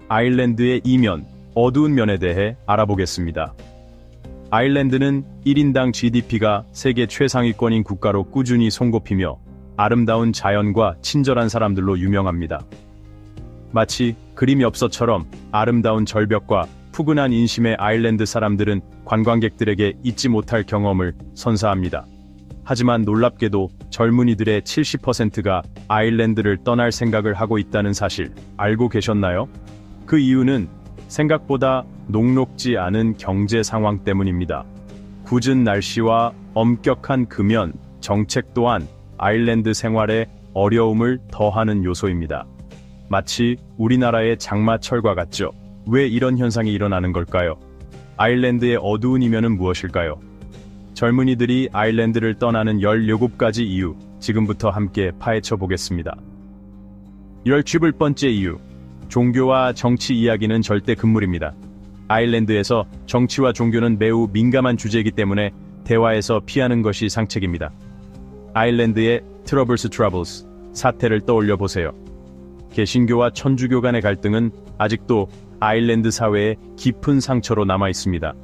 아일랜드의 이면, 어두운 면에 대해 알아보겠습니다. 아일랜드는 1인당 GDP가 세계 최상위권인 국가로 꾸준히 손꼽히며 아름다운 자연과 친절한 사람들로 유명합니다. 마치 그림 엽서처럼 아름다운 절벽과 푸근한 인심의 아일랜드 사람들은 관광객들에게 잊지 못할 경험을 선사합니다. 하지만 놀랍게도 젊은이들의 70%가 아일랜드를 떠날 생각을 하고 있다는 사실 알고 계셨나요? 그 이유는 생각보다 녹록지 않은 경제 상황 때문입니다. 궂은 날씨와 엄격한 금연, 정책 또한 아일랜드 생활에 어려움을 더하는 요소입니다. 마치 우리나라의 장마철과 같죠. 왜 이런 현상이 일어나는 걸까요? 아일랜드의 어두운 이면은 무엇일까요? 젊은이들이 아일랜드를 떠나는 17가지 이유, 지금부터 함께 파헤쳐 보겠습니다. 17번째 이유, 종교와 정치 이야기는 절대 금물입니다. 아일랜드에서 정치와 종교는 매우 민감한 주제이기 때문에 대화에서 피하는 것이 상책입니다. 아일랜드의 트러블스 사태를 떠올려 보세요. 개신교와 천주교 간의 갈등은 아직도 아일랜드 사회에 깊은 상처로 남아 있습니다.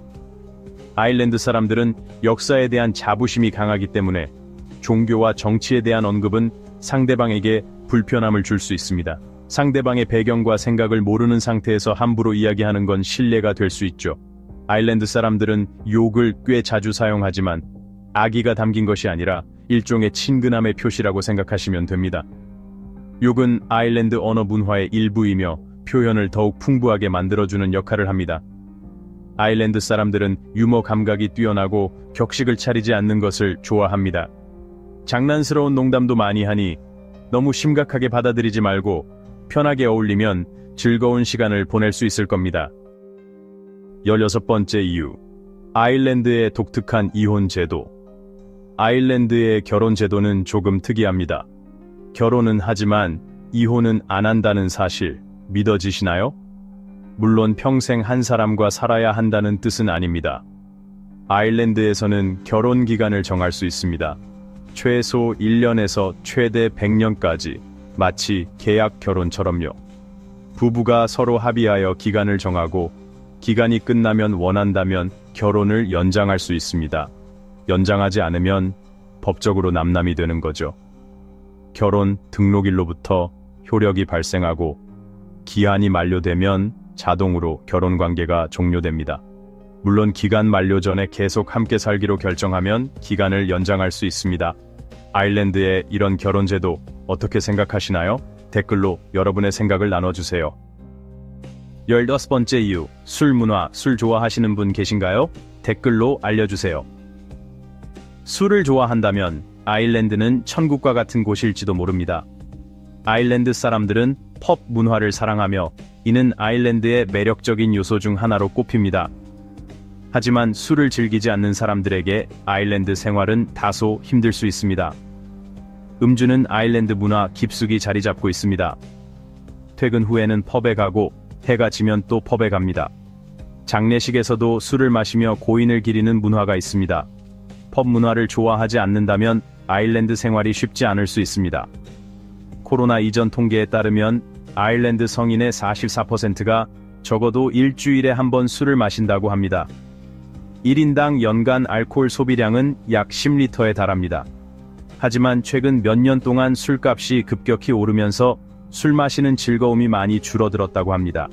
아일랜드 사람들은 역사에 대한 자부심이 강하기 때문에 종교와 정치에 대한 언급은 상대방에게 불편함을 줄 수 있습니다. 상대방의 배경과 생각을 모르는 상태에서 함부로 이야기하는 건 신뢰가 될 수 있죠. 아일랜드 사람들은 욕을 꽤 자주 사용하지만 악의가 담긴 것이 아니라 일종의 친근함의 표시라고 생각하시면 됩니다. 욕은 아일랜드 언어 문화의 일부이며 표현을 더욱 풍부하게 만들어주는 역할을 합니다. 아일랜드 사람들은 유머 감각이 뛰어나고 격식을 차리지 않는 것을 좋아합니다. 장난스러운 농담도 많이 하니 너무 심각하게 받아들이지 말고 편하게 어울리면 즐거운 시간을 보낼 수 있을 겁니다. 16번째 이유, 아일랜드의 독특한 이혼 제도. 아일랜드의 결혼 제도는 조금 특이합니다. 결혼은 하지만 이혼은 안 한다는 사실 믿어지시나요? 물론 평생 한 사람과 살아야 한다는 뜻은 아닙니다. 아일랜드에서는 결혼 기간을 정할 수 있습니다. 최소 1년에서 최대 100년까지, 마치 계약 결혼처럼요. 부부가 서로 합의하여 기간을 정하고 기간이 끝나면 원한다면 결혼을 연장할 수 있습니다. 연장하지 않으면 법적으로 남남이 되는 거죠. 결혼 등록일로부터 효력이 발생하고 기한이 만료되면 자동으로 결혼관계가 종료됩니다. 물론 기간 만료 전에 계속 함께 살기로 결정하면 기간을 연장할 수 있습니다. 아일랜드의 이런 결혼제도 어떻게 생각하시나요? 댓글로 여러분의 생각을 나눠주세요. 16번째 이유, 술 문화, 술 좋아하시는 분 계신가요? 댓글로 알려주세요. 술을 좋아한다면 아일랜드는 천국과 같은 곳일지도 모릅니다. 아일랜드 사람들은 펍 문화를 사랑하며 이는 아일랜드의 매력적인 요소 중 하나로 꼽힙니다. 하지만 술을 즐기지 않는 사람들에게 아일랜드 생활은 다소 힘들 수 있습니다. 음주는 아일랜드 문화 깊숙이 자리 잡고 있습니다. 퇴근 후에는 펍에 가고 해가 지면 또 펍에 갑니다. 장례식에서도 술을 마시며 고인을 기리는 문화가 있습니다. 펍 문화를 좋아하지 않는다면 아일랜드 생활이 쉽지 않을 수 있습니다. 코로나 이전 통계에 따르면 아일랜드 성인의 44%가 적어도 일주일에 한 번 술을 마신다고 합니다. 1인당 연간 알코올 소비량은 약 10리터에 달합니다. 하지만 최근 몇 년 동안 술값이 급격히 오르면서 술 마시는 즐거움이 많이 줄어들었다고 합니다.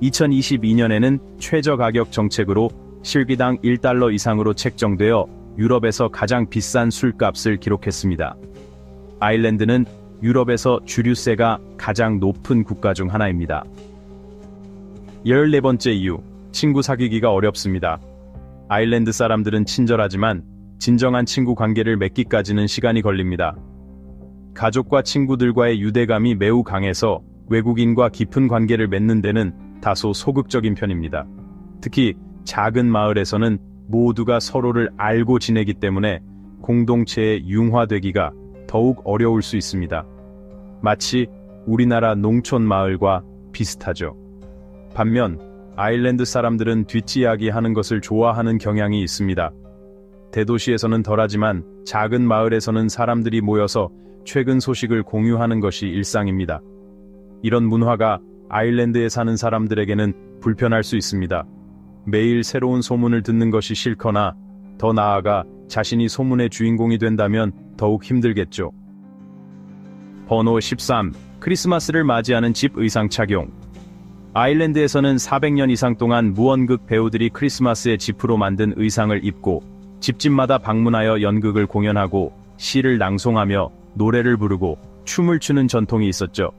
2022년에는 최저가격 정책으로 실기당 1달러 이상으로 책정되어 유럽에서 가장 비싼 술값을 기록했습니다. 아일랜드는 유럽에서 주류세가 가장 높은 국가 중 하나입니다. 14번째 이유, 친구 사귀기가 어렵습니다. 아일랜드 사람들은 친절하지만 진정한 친구 관계를 맺기까지는 시간이 걸립니다. 가족과 친구들과의 유대감이 매우 강해서 외국인과 깊은 관계를 맺는 데는 다소 소극적인 편입니다. 특히 작은 마을에서는 모두가 서로를 알고 지내기 때문에 공동체에 융화되기가 더욱 어려울 수 있습니다. 마치 우리나라 농촌 마을과 비슷하죠. 반면 아일랜드 사람들은 뒷이야기 하는 것을 좋아하는 경향이 있습니다. 대도시에서는 덜하지만 작은 마을에서는 사람들이 모여서 최근 소식을 공유하는 것이 일상입니다. 이런 문화가 아일랜드에 사는 사람들에게는 불편할 수 있습니다. 매일 새로운 소문을 듣는 것이 싫거나 더 나아가 자신이 소문의 주인공이 된다면 더욱 힘들겠죠. 번호 13. 크리스마스를 맞이하는 집 의상 착용. 아일랜드에서는 400년 이상 동안 무언극 배우들이 크리스마스에 집으로 만든 의상을 입고 집집마다 방문하여 연극을 공연하고 시를 낭송하며 노래를 부르고 춤을 추는 전통이 있었죠.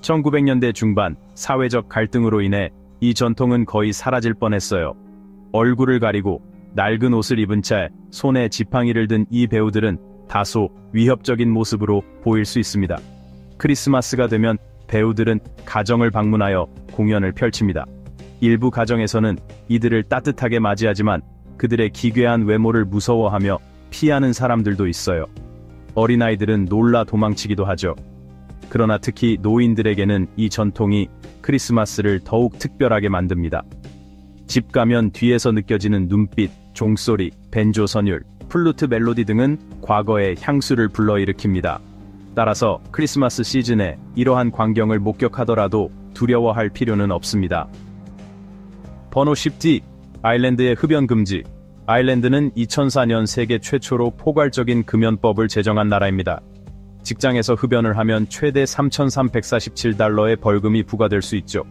1900년대 중반 사회적 갈등으로 인해 이 전통은 거의 사라질 뻔했어요. 얼굴을 가리고 낡은 옷을 입은 채 손에 지팡이를 든 이 배우들은 다소 위협적인 모습으로 보일 수 있습니다. 크리스마스가 되면 배우들은 가정을 방문하여 공연을 펼칩니다. 일부 가정에서는 이들을 따뜻하게 맞이하지만 그들의 기괴한 외모를 무서워하며 피하는 사람들도 있어요. 어린아이들은 놀라 도망치기도 하죠. 그러나 특히 노인들에게는 이 전통이 크리스마스를 더욱 특별하게 만듭니다. 집 가면 뒤에서 느껴지는 눈빛, 종소리, 벤조 선율, 플루트 멜로디 등은 과거의 향수를 불러일으킵니다. 따라서 크리스마스 시즌에 이러한 광경을 목격하더라도 두려워할 필요는 없습니다. 번호 10D. 아일랜드의 흡연 금지. 아일랜드는 2004년 세계 최초로 포괄적인 금연법을 제정한 나라입니다. 직장에서 흡연을 하면 최대 3,347달러의 벌금이 부과될 수 있죠.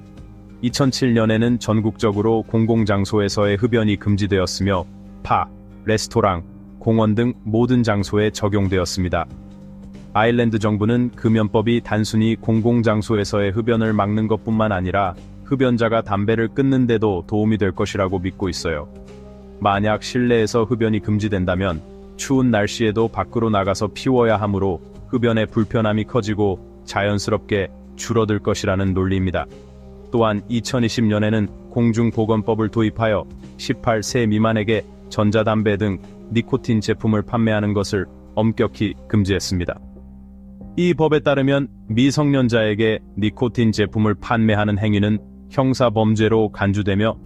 2007년에는 전국적으로 공공장소에서의 흡연이 금지되었으며 파, 레스토랑, 공원 등 모든 장소에 적용되었습니다. 아일랜드 정부는 금연법이 단순히 공공장소에서의 흡연을 막는 것뿐만 아니라 흡연자가 담배를 끊는데도 도움이 될 것이라고 믿고 있어요. 만약 실내에서 흡연이 금지된다면 추운 날씨에도 밖으로 나가서 피워야 하므로 흡연의 불편함이 커지고 자연스럽게 줄어들 것이라는 논리입니다. 또한 2020년에는 공중보건법을 도입하여 18세 미만에게 전자담배 등 니코틴 제품을 판매하는 것을 엄격히 금지했습니다. 이 법에 따르면 미성년자에게 니코틴 제품을 판매하는 행위는 형사범죄로 간주되며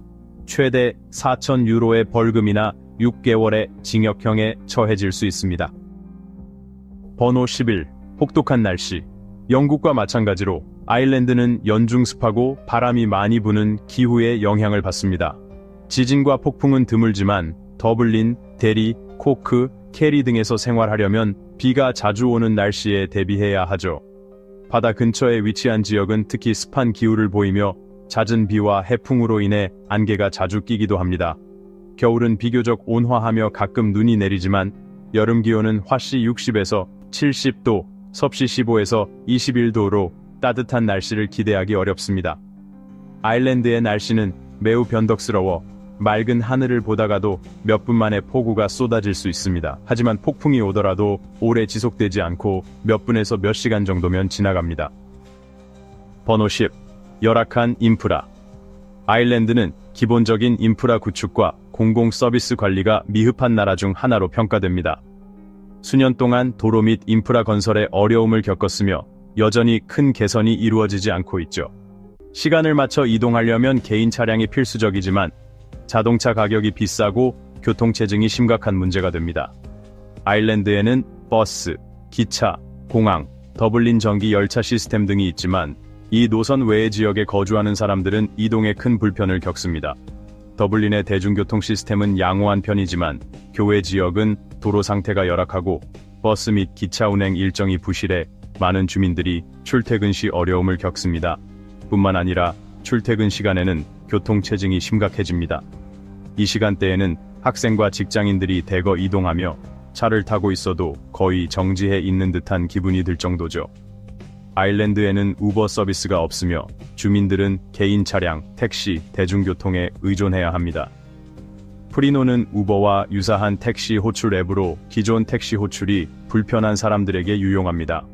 최대 4,000유로의 벌금이나 6개월의 징역형에 처해질 수 있습니다. 번호 11. 혹독한 날씨. 영국과 마찬가지로 아일랜드는 연중습하고 바람이 많이 부는 기후에 영향을 받습니다. 지진과 폭풍은 드물지만 더블린, 데리, 코크, 캐리 등에서 생활하려면 비가 자주 오는 날씨에 대비해야 하죠. 바다 근처에 위치한 지역은 특히 습한 기후를 보이며 잦은 비와 해풍으로 인해 안개가 자주 끼기도 합니다. 겨울은 비교적 온화하며 가끔 눈이 내리지만 여름 기온은 화씨 60에서 70도, 섭씨 15에서 21도로 따뜻한 날씨를 기대하기 어렵습니다. 아일랜드의 날씨는 매우 변덕스러워 맑은 하늘을 보다가도 몇 분 만에 폭우가 쏟아질 수 있습니다. 하지만 폭풍이 오더라도 오래 지속되지 않고 몇 분에서 몇 시간 정도면 지나갑니다. 번호 10. 열악한 인프라. 아일랜드는 기본적인 인프라 구축과 공공 서비스 관리가 미흡한 나라 중 하나로 평가됩니다. 수년 동안 도로 및 인프라 건설에 어려움을 겪었으며 여전히 큰 개선이 이루어지지 않고 있죠. 시간을 맞춰 이동하려면 개인 차량이 필수적이지만 자동차 가격이 비싸고 교통체증이 심각한 문제가 됩니다. 아일랜드에는 버스, 기차, 공항, 더블린 전기 열차 시스템 등이 있지만 이 노선 외의 지역에 거주하는 사람들은 이동에 큰 불편을 겪습니다. 더블린의 대중교통 시스템은 양호한 편이지만 교외 지역은 도로 상태가 열악하고 버스 및 기차 운행 일정이 부실해 많은 주민들이 출퇴근 시 어려움을 겪습니다. 뿐만 아니라 출퇴근 시간에는 교통체증이 심각해집니다. 이 시간대에는 학생과 직장인들이 대거 이동하며 차를 타고 있어도 거의 정지해 있는 듯한 기분이 들 정도죠. 아일랜드에는 우버 서비스가 없으며 주민들은 개인 차량, 택시, 대중교통에 의존해야 합니다. 프리노는 우버와 유사한 택시 호출 앱으로 기존 택시 호출이 불편한 사람들에게 유용합니다.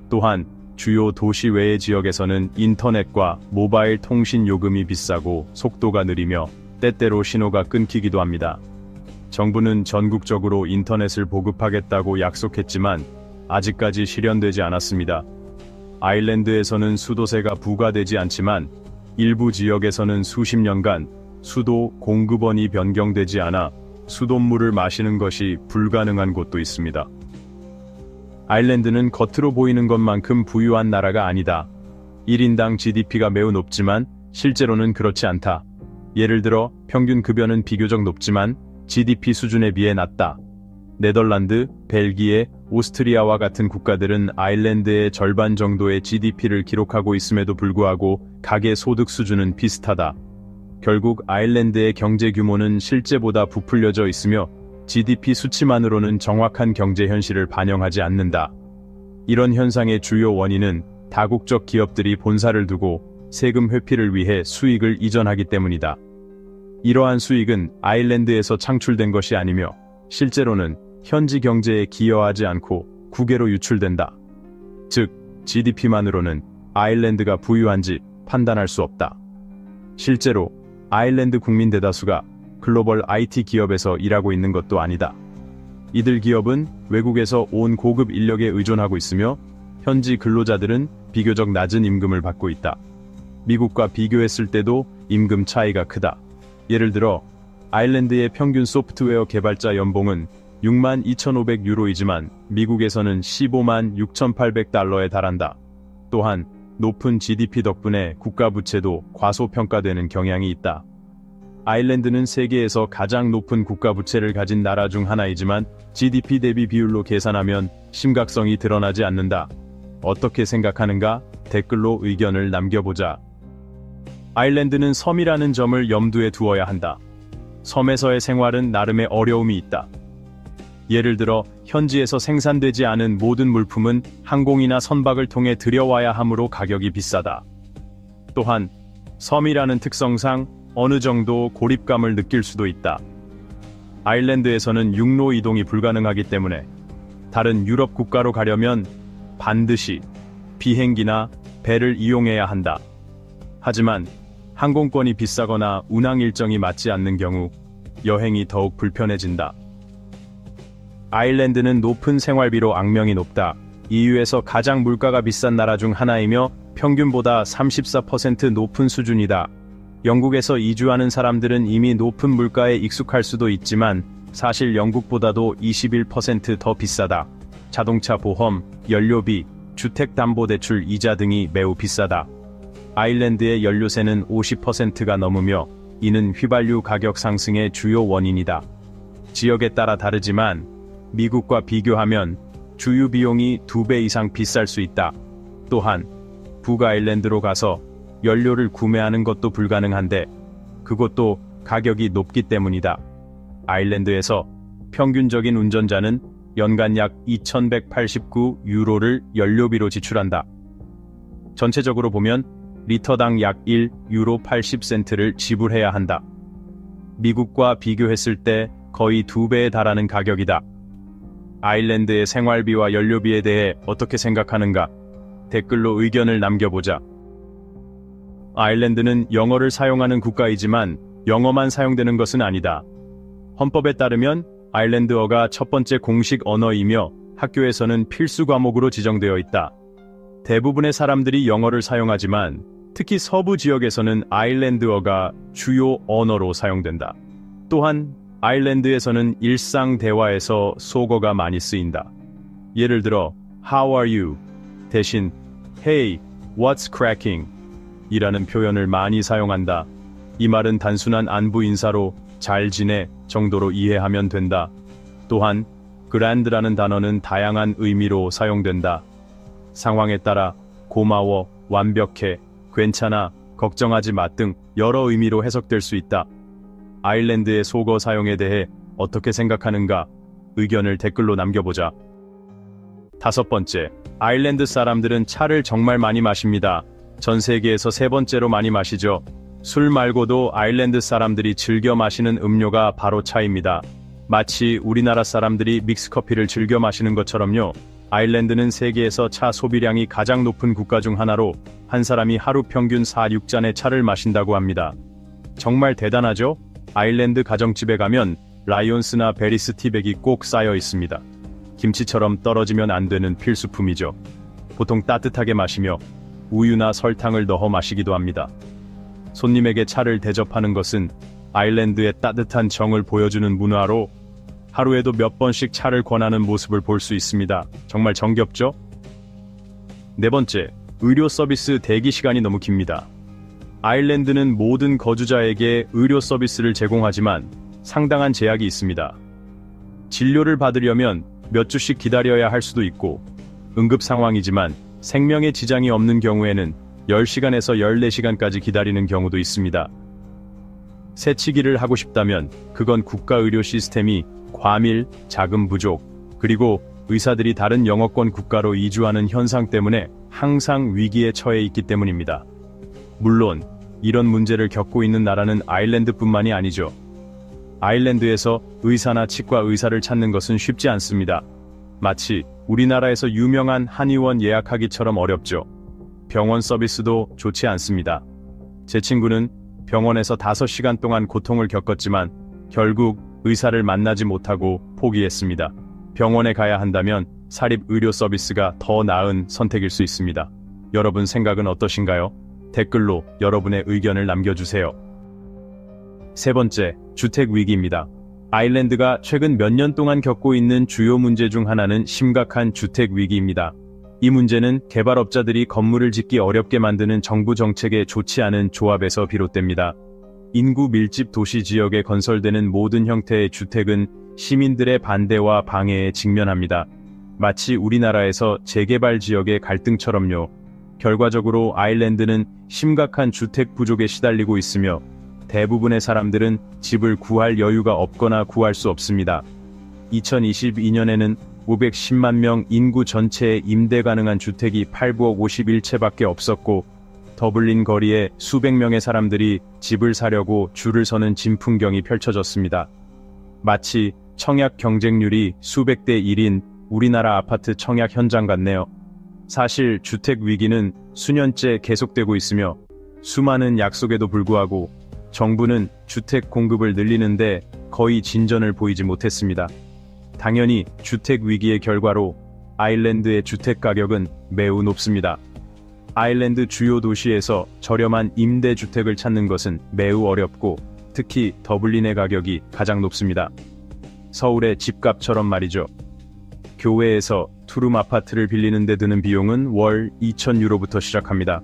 또한 주요 도시 외의 지역에서는 인터넷과 모바일 통신 요금이 비싸고 속도가 느리며 때때로 신호가 끊기기도 합니다. 정부는 전국적으로 인터넷을 보급하겠다고 약속했지만 아직까지 실현되지 않았습니다. 아일랜드에서는 수도세가 부과되지 않지만 일부 지역에서는 수십 년간 수도 공급원이 변경되지 않아 수돗물을 마시는 것이 불가능한 곳도 있습니다. 아일랜드는 겉으로 보이는 것만큼 부유한 나라가 아니다. 1인당 GDP가 매우 높지만 실제로는 그렇지 않다. 예를 들어 평균 급여는 비교적 높지만 GDP 수준에 비해 낮다. 네덜란드, 벨기에, 오스트리아와 같은 국가들은 아일랜드의 절반 정도의 GDP를 기록하고 있음에도 불구하고 가계 소득 수준은 비슷하다. 결국 아일랜드의 경제 규모는 실제보다 부풀려져 있으며 GDP 수치만으로는 정확한 경제 현실을 반영하지 않는다. 이런 현상의 주요 원인은 다국적 기업들이 본사를 두고 세금 회피를 위해 수익을 이전하기 때문이다. 이러한 수익은 아일랜드에서 창출된 것이 아니며 실제로는 현지 경제에 기여하지 않고 국외로 유출된다. 즉, GDP만으로는 아일랜드가 부유한지 판단할 수 없다. 실제로 아일랜드 국민 대다수가 글로벌 IT 기업에서 일하고 있는 것도 아니다. 이들 기업은 외국에서 온 고급 인력에 의존하고 있으며 현지 근로자들은 비교적 낮은 임금을 받고 있다. 미국과 비교했을 때도 임금 차이가 크다. 예를 들어 아일랜드의 평균 소프트웨어 개발자 연봉은 62,500유로이지만 미국에서는 156,800달러에 달한다. 또한 높은 GDP 덕분에 국가 부채도 과소평가되는 경향이 있다. 아일랜드는 세계에서 가장 높은 국가 부채를 가진 나라 중 하나이지만 GDP 대비 비율로 계산하면 심각성이 드러나지 않는다. 어떻게 생각하는가? 댓글로 의견을 남겨보자. 아일랜드는 섬이라는 점을 염두에 두어야 한다. 섬에서의 생활은 나름의 어려움이 있다. 예를 들어 현지에서 생산되지 않은 모든 물품은 항공이나 선박을 통해 들여와야 하므로 가격이 비싸다. 또한 섬이라는 특성상 어느 정도 고립감을 느낄 수도 있다. 아일랜드에서는 육로 이동이 불가능하기 때문에 다른 유럽 국가로 가려면 반드시 비행기나 배를 이용해야 한다. 하지만 항공권이 비싸거나 운항 일정이 맞지 않는 경우 여행이 더욱 불편해진다. 아일랜드는 높은 생활비로 악명이 높다. EU에서 가장 물가가 비싼 나라 중 하나이며 평균보다 34% 높은 수준이다. 영국에서 이주하는 사람들은 이미 높은 물가에 익숙할 수도 있지만 사실 영국보다도 21% 더 비싸다. 자동차 보험, 연료비, 주택담보대출 이자 등이 매우 비싸다. 아일랜드의 연료세는 50%가 넘으며 이는 휘발유 가격 상승의 주요 원인이다. 지역에 따라 다르지만 미국과 비교하면 주유 비용이 2배 이상 비쌀 수 있다. 또한 북아일랜드로 가서 연료를 구매하는 것도 불가능한데 그것도 가격이 높기 때문이다. 아일랜드에서 평균적인 운전자는 연간 약 2,189유로를 연료비로 지출한다. 전체적으로 보면 리터당 약 1유로 80센트를 지불해야 한다. 미국과 비교했을 때 거의 2배에 달하는 가격이다. 아일랜드의 생활비와 연료비에 대해 어떻게 생각하는가? 댓글로 의견을 남겨보자. 아일랜드는 영어를 사용하는 국가이지만 영어만 사용되는 것은 아니다. 헌법에 따르면 아일랜드어가 첫 번째 공식 언어이며 학교에서는 필수 과목으로 지정되어 있다. 대부분의 사람들이 영어를 사용하지만 특히 서부 지역에서는 아일랜드어가 주요 언어로 사용된다. 또한 아일랜드에서는 일상 대화에서 속어가 많이 쓰인다. 예를 들어 How are you? 대신 Hey, what's cracking? 이라는 표현을 많이 사용한다. 이 말은 단순한 안부 인사로 잘 지내 정도로 이해하면 된다. 또한 grand라는 단어는 다양한 의미로 사용된다. 상황에 따라 고마워, 완벽해, 괜찮아, 걱정하지 마 등 여러 의미로 해석될 수 있다. 아일랜드의 속어 사용에 대해 어떻게 생각하는가? 의견을 댓글로 남겨보자. 5번째, 아일랜드 사람들은 차를 정말 많이 마십니다. 전 세계에서 3번째로 많이 마시죠. 술 말고도 아일랜드 사람들이 즐겨 마시는 음료가 바로 차입니다. 마치 우리나라 사람들이 믹스커피를 즐겨 마시는 것처럼요. 아일랜드는 세계에서 차 소비량이 가장 높은 국가 중 하나로 한 사람이 하루 평균 4-6잔의 차를 마신다고 합니다. 정말 대단하죠? 아일랜드 가정집에 가면 라이온스나 베리스 티백이 꼭 쌓여 있습니다. 김치처럼 떨어지면 안 되는 필수품이죠. 보통 따뜻하게 마시며 우유나 설탕을 넣어 마시기도 합니다. 손님에게 차를 대접하는 것은 아일랜드의 따뜻한 정을 보여주는 문화로 하루에도 몇 번씩 차를 권하는 모습을 볼 수 있습니다. 정말 정겹죠? 4번째, 의료 서비스 대기 시간이 너무 깁니다. 아일랜드는 모든 거주자에게 의료 서비스를 제공하지만 상당한 제약이 있습니다. 진료를 받으려면 몇 주씩 기다려야 할 수도 있고, 응급 상황이지만 생명에 지장이 없는 경우에는 10시간에서 14시간까지 기다리는 경우도 있습니다. 새치기를 하고 싶다면 그건 국가 의료 시스템이 과밀, 자금 부족, 그리고 의사들이 다른 영어권 국가로 이주하는 현상 때문에 항상 위기에 처해 있기 때문입니다. 물론 이런 문제를 겪고 있는 나라는 아일랜드뿐만이 아니죠. 아일랜드에서 의사나 치과 의사를 찾는 것은 쉽지 않습니다. 마치 우리나라에서 유명한 한의원 예약하기처럼 어렵죠. 병원 서비스도 좋지 않습니다. 제 친구는 병원에서 5시간 동안 고통을 겪었지만 결국 의사를 만나지 못하고 포기했습니다. 병원에 가야 한다면 사립 의료 서비스가 더 나은 선택일 수 있습니다. 여러분 생각은 어떠신가요? 댓글로 여러분의 의견을 남겨주세요. 세 번째, 주택 위기입니다. 아일랜드가 최근 몇 년 동안 겪고 있는 주요 문제 중 하나는 심각한 주택 위기입니다. 이 문제는 개발업자들이 건물을 짓기 어렵게 만드는 정부 정책에 좋지 않은 조합에서 비롯됩니다. 인구 밀집 도시 지역에 건설되는 모든 형태의 주택은 시민들의 반대와 방해에 직면합니다. 마치 우리나라에서 재개발 지역의 갈등처럼요. 결과적으로 아일랜드는 심각한 주택 부족에 시달리고 있으며 대부분의 사람들은 집을 구할 여유가 없거나 구할 수 없습니다. 2022년에는 510만 명 인구 전체에 임대 가능한 주택이 8,9억 51채밖에 없었고, 더블린 거리에 수백 명의 사람들이 집을 사려고 줄을 서는 진풍경이 펼쳐졌습니다. 마치 청약 경쟁률이 수백 대 1인 우리나라 아파트 청약 현장 같네요. 사실 주택 위기는 수년째 계속되고 있으며 수많은 약속에도 불구하고 정부는 주택 공급을 늘리는데 거의 진전을 보이지 못했습니다. 당연히 주택 위기의 결과로 아일랜드의 주택 가격은 매우 높습니다. 아일랜드 주요 도시에서 저렴한 임대주택을 찾는 것은 매우 어렵고 특히 더블린의 가격이 가장 높습니다. 서울의 집값처럼 말이죠. 교외에서 투룸 아파트를 빌리는 데 드는 비용은 월 2,000유로부터 시작합니다.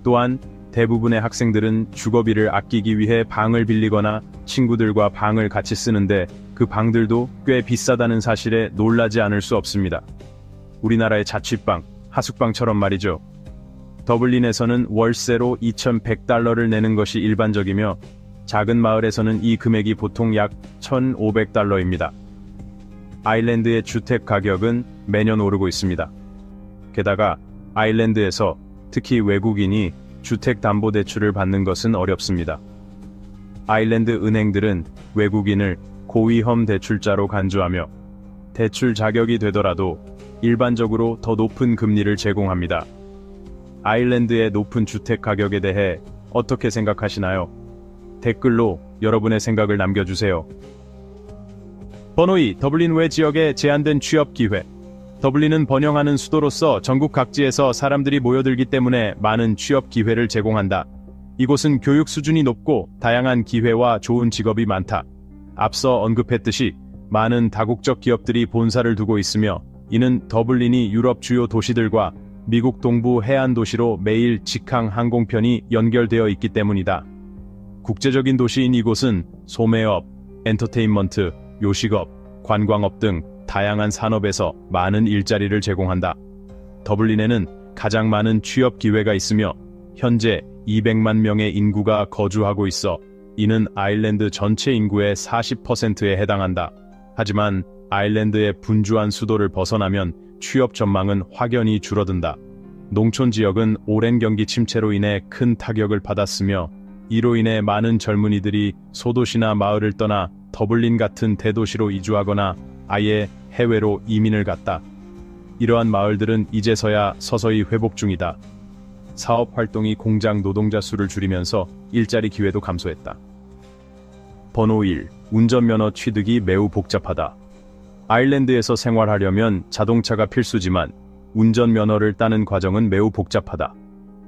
또한 대부분의 학생들은 주거비를 아끼기 위해 방을 빌리거나 친구들과 방을 같이 쓰는데 그 방들도 꽤 비싸다는 사실에 놀라지 않을 수 없습니다. 우리나라의 자취방, 하숙방처럼 말이죠. 더블린에서는 월세로 2,100달러를 내는 것이 일반적이며 작은 마을에서는 이 금액이 보통 약 1,500달러입니다. 아일랜드의 주택 가격은 매년 오르고 있습니다. 게다가 아일랜드에서 특히 외국인이 주택담보대출을 받는 것은 어렵습니다. 아일랜드 은행들은 외국인을 고위험 대출자로 간주하며 대출 자격이 되더라도 일반적으로 더 높은 금리를 제공합니다. 아일랜드의 높은 주택 가격에 대해 어떻게 생각하시나요? 댓글로 여러분의 생각을 남겨주세요. 번호 2. 더블린 외 지역의 제한된 취업 기회. 더블린은 번영하는 수도로서 전국 각지에서 사람들이 모여들기 때문에 많은 취업 기회를 제공한다. 이곳은 교육 수준이 높고 다양한 기회와 좋은 직업이 많다. 앞서 언급했듯이 많은 다국적 기업들이 본사를 두고 있으며 이는 더블린이 유럽 주요 도시들과 미국 동부 해안 도시로 매일 직항 항공편이 연결되어 있기 때문이다. 국제적인 도시인 이곳은 소매업, 엔터테인먼트, 요식업, 관광업 등 다양한 산업에서 많은 일자리를 제공한다. 더블린에는 가장 많은 취업 기회가 있으며 현재 200만 명의 인구가 거주하고 있어 이는 아일랜드 전체 인구의 40%에 해당한다. 하지만 아일랜드의 분주한 수도를 벗어나면 취업 전망은 확연히 줄어든다. 농촌 지역은 오랜 경기 침체로 인해 큰 타격을 받았으며 이로 인해 많은 젊은이들이 소도시나 마을을 떠나 더블린 같은 대도시로 이주하거나 아예 해외로 이민을 갔다. 이러한 마을들은 이제서야 서서히 회복 중이다. 사업 활동이 공장 노동자 수를 줄이면서 일자리 기회도 감소했다. 번호 1. 운전면허 취득이 매우 복잡하다. 아일랜드에서 생활하려면 자동차가 필수지만 운전면허를 따는 과정은 매우 복잡하다.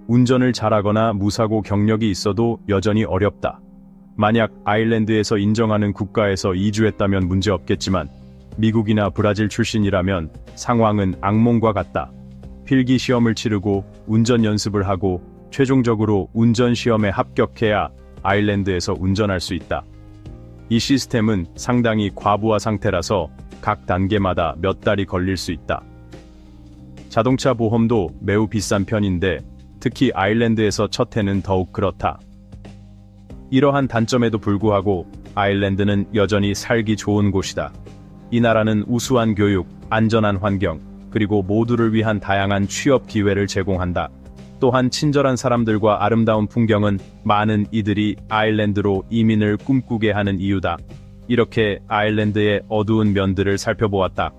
운전을 잘하거나 무사고 경력이 있어도 여전히 어렵다. 만약 아일랜드에서 인정하는 국가에서 이주했다면 문제없겠지만 미국이나 브라질 출신이라면 상황은 악몽과 같다. 필기 시험을 치르고 운전 연습을 하고 최종적으로 운전 시험에 합격해야 아일랜드에서 운전할 수 있다. 이 시스템은 상당히 과부하 상태라서 각 단계마다 몇 달이 걸릴 수 있다. 자동차 보험도 매우 비싼 편인데 특히 아일랜드에서 첫 해는 더욱 그렇다. 이러한 단점에도 불구하고 아일랜드는 여전히 살기 좋은 곳이다. 이 나라는 우수한 교육, 안전한 환경, 그리고 모두를 위한 다양한 취업 기회를 제공한다. 또한 친절한 사람들과 아름다운 풍경은 많은 이들이 아일랜드로 이민을 꿈꾸게 하는 이유다. 이렇게 아일랜드의 어두운 면들을 살펴보았다.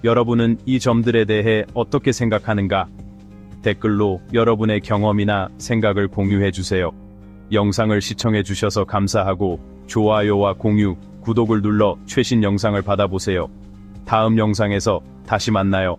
여러분은 이 점들에 대해 어떻게 생각하는가? 댓글로 여러분의 경험이나 생각을 공유해 주세요. 영상을 시청해 주셔서 감사하고 좋아요와 공유, 구독을 눌러 최신 영상을 받아보세요. 다음 영상에서 다시 만나요.